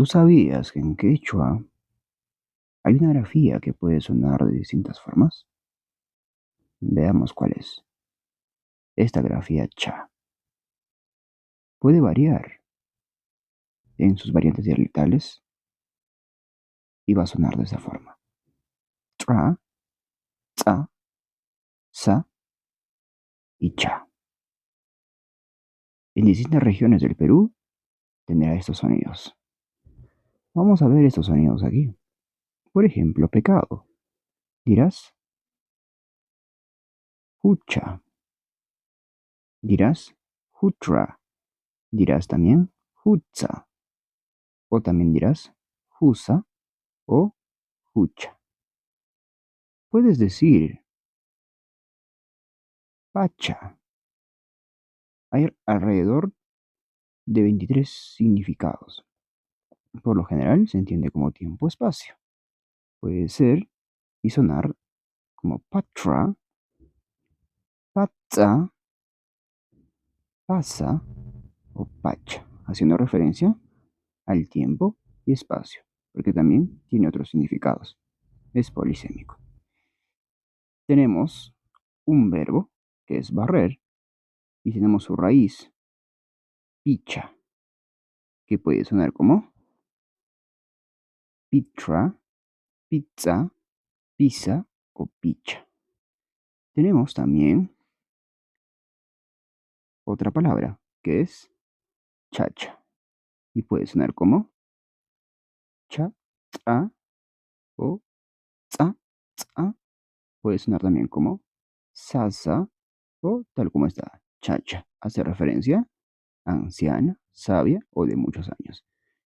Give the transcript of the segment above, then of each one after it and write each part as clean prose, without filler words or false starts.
¿Tú sabías que en quechua hay una grafía que puede sonar de distintas formas? Veamos cuál es. Esta grafía cha puede variar en sus variantes dialectales y va a sonar de esa forma. Tra, tsa, sa y cha. En distintas regiones del Perú tendrá estos sonidos. Vamos a ver estos sonidos aquí. Por ejemplo, pecado. Dirás hucha. Dirás hutra. Dirás también hutza. O también dirás husa o hucha. Puedes decir pacha. Hay alrededor de 23 significados. Por lo general se entiende como tiempo-espacio. Puede ser y sonar como patra, patza, pasa o pacha, haciendo referencia al tiempo y espacio, porque también tiene otros significados. Es polisémico. Tenemos un verbo que es barrer y tenemos su raíz, picha, que puede sonar como pitra, pizza, pizza o picha. Tenemos también otra palabra que es chacha y puede sonar como cha, tsa o tsa, tsa. Puede sonar también como sasa o tal como está, chacha. Hace referencia a anciana, sabia o de muchos años.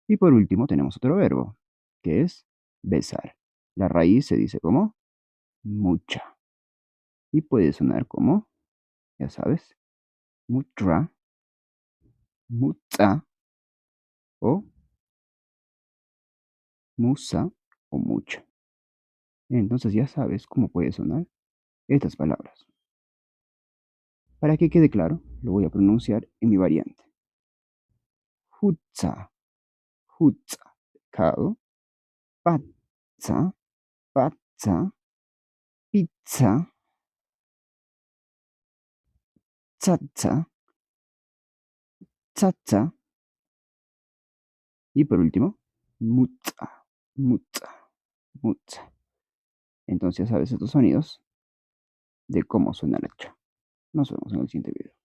Y por último tenemos otro verbo que es besar. La raíz se dice como mucha y puede sonar como, ya sabes, mutra, mutza o musa o mucha. Entonces ya sabes cómo puede sonar estas palabras. Para que quede claro, lo voy a pronunciar en mi variante. Hutza, hutza, pescado. Patza, patza, pizza, tzaza, tzaza. Y por último, mutza, mutza, mutza. Entonces ya sabes estos sonidos de cómo suena la cha. Nos vemos en el siguiente video.